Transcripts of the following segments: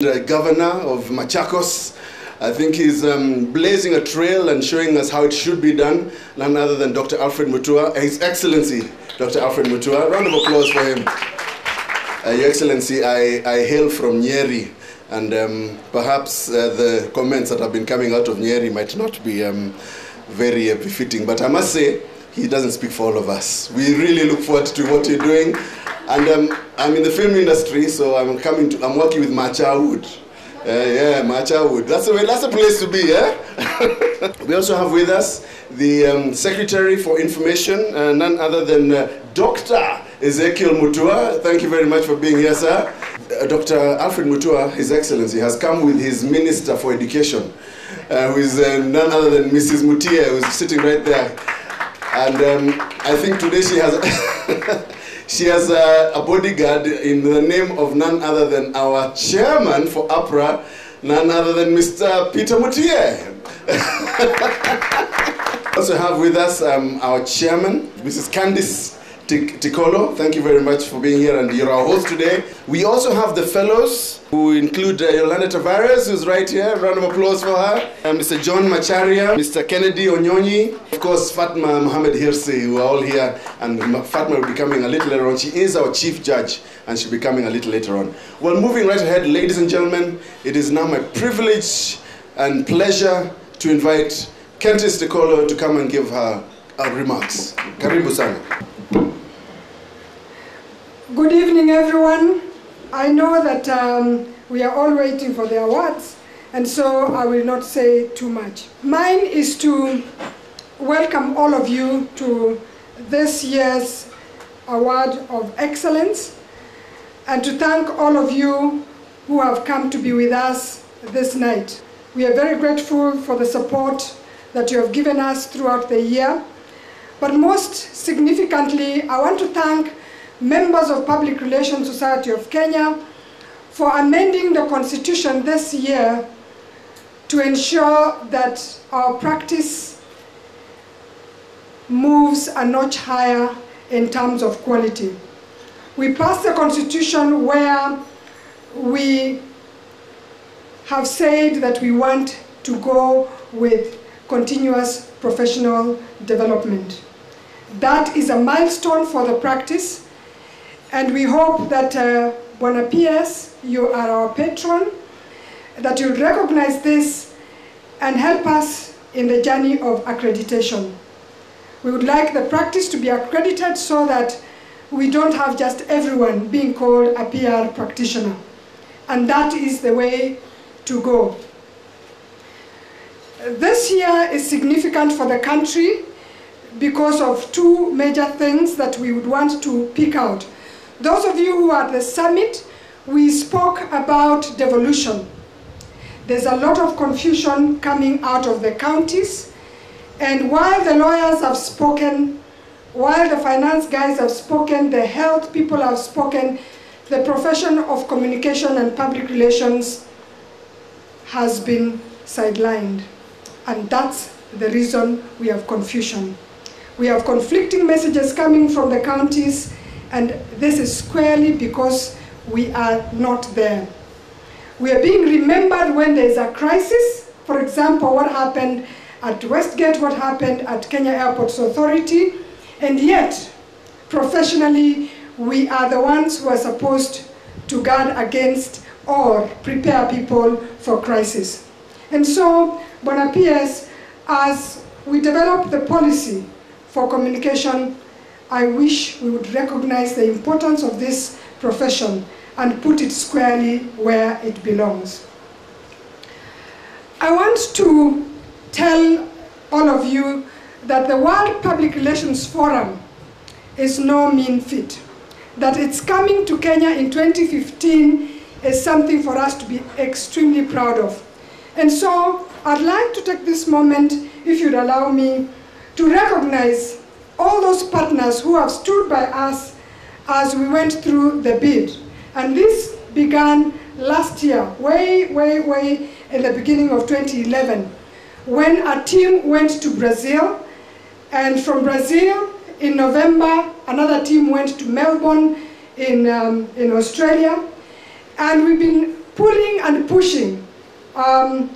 Governor of Machakos. I think he's blazing a trail and showing us how it should be done. None other than Dr. Alfred Mutua, His Excellency Dr. Alfred Mutua. Round of applause for him. Your Excellency, I hail from Nyeri, and perhaps the comments that have been coming out of Nyeri might not be very befitting, but I must say, he doesn't speak for all of us. We really look forward to what you're doing. And I'm in the film industry, so I'm working with Machawood. Yeah, Machawood. That's the place to be, eh? We also have with us the Secretary for Information, none other than Dr. Ezekiel Mutua. Thank you very much for being here, sir. Dr. Alfred Mutua, His Excellency, has come with his Minister for Education, who is none other than Mrs. Mutia, who's sitting right there. And I think today she has... She has a bodyguard in the name of none other than our chairman for APRA, none other than Mr. Peter Mutie. Also have with us our chairman, Mrs. Kentice Tikolo. Thank you very much for being here, and you're our host today. We also have the fellows, who include Yolanda Tavares, who's right here. Round of applause for her. Mr. John Macharia, Mr. Kennedy Onyonyi, of course Fatma Mohammed Hirsi, who are all here, and Fatma will be coming a little later on. She is our chief judge, and she'll be coming a little later on. Well, moving right ahead, ladies and gentlemen, it is now my privilege and pleasure to invite Kentice Tikolo to come and give her remarks. Karibu sana. Good evening, everyone. I know that we are all waiting for the awards, and so I will not say too much. Mine is to welcome all of you to this year's Award of Excellence, and to thank all of you who have come to be with us this night. We are very grateful for the support that you have given us throughout the year, but most significantly, I want to thank members of Public Relations Society of Kenya for amending the Constitution this year to ensure that our practice moves a notch higher in terms of quality. We passed a Constitution where we have said that we want to go with continuous professional development. That is a milestone for the practice. And we hope that, Bwana PS, you are our patron, that you'll recognize this and help us in the journey of accreditation. We would like the practice to be accredited so that we don't have just everyone being called a PR practitioner. And that is the way to go. This year is significant for the country because of two major things that we would want to pick out. Those of you who are at the summit, we spoke about devolution. There's a lot of confusion coming out of the counties, and while the lawyers have spoken, while the finance guys have spoken, the health people have spoken, the profession of communication and public relations has been sidelined. And that's the reason we have confusion. We have conflicting messages coming from the counties, and this is squarely because we are not there. We are being remembered when there is a crisis. For example, what happened at Westgate, what happened at Kenya Airports Authority, and yet, professionally, we are the ones who are supposed to guard against or prepare people for crisis. And so, Bwana PS, as we develop the policy for communication, I wish we would recognize the importance of this profession and put it squarely where it belongs. I want to tell all of you that the World Public Relations Forum is no mean feat. That it's coming to Kenya in 2015 is something for us to be extremely proud of. And so I'd like to take this moment, if you'd allow me, to recognize all those partners who have stood by us as we went through the bid. And this began last year, way in the beginning of 2011, when a team went to Brazil, and from Brazil, in November, another team went to Melbourne in Australia, and we've been pulling and pushing.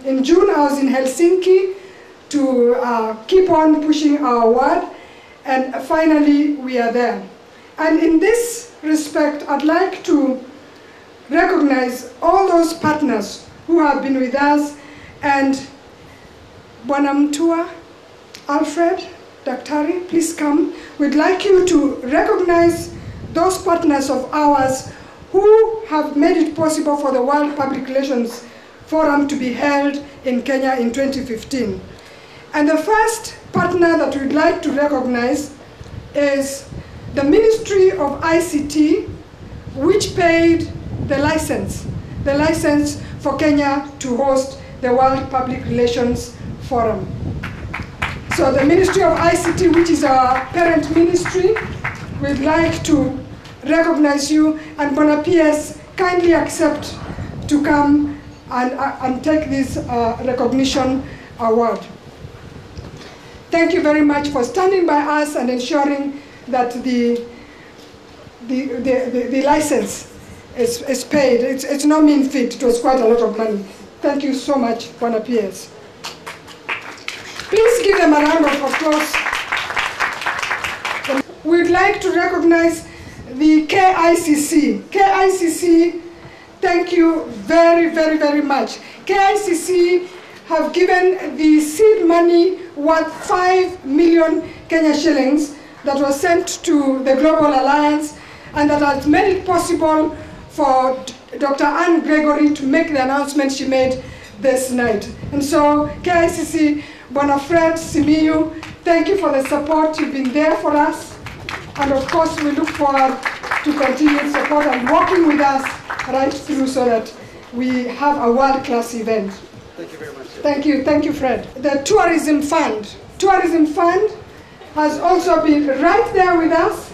In June, I was in Helsinki to keep on pushing our word, and finally we are there. And in this respect, I'd like to recognize all those partners who have been with us, and Bwana Mtua, Alfred, Daktari, please come. We'd like you to recognize those partners of ours who have made it possible for the World Public Relations Forum to be held in Kenya in 2015. And the first partner that we'd like to recognize is the Ministry of ICT, which paid the license for Kenya to host the World Public Relations Forum. So the Ministry of ICT, which is our parent ministry, we'd like to recognize you, and Bwana PS, kindly accept to come and take this recognition award. Thank you very much for standing by us and ensuring that the license is paid. It's no mean feat. It was quite a lot of money. Thank you so much, Bwana PS. Please give them a round of applause. We'd like to recognize the KICC. KICC, thank you very, very, very much. KICC have given the seed money worth 5 million Kenya shillings that was sent to the Global Alliance, and that has made it possible for Dr. Anne Gregory to make the announcement she made this night. And so, KICC, Bwana Fred Simiyu, thank you for the support. You've been there for us. And of course, we look forward to continued support and working with us right through so that we have a world-class event. Thank you very much. Thank you, Fred. The Tourism Fund has also been right there with us,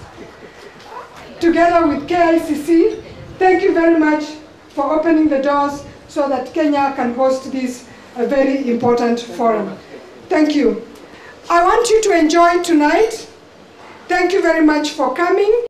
together with KICC. Thank you very much for opening the doors so that Kenya can host this very important forum. Thank you. I want you to enjoy tonight. Thank you very much for coming.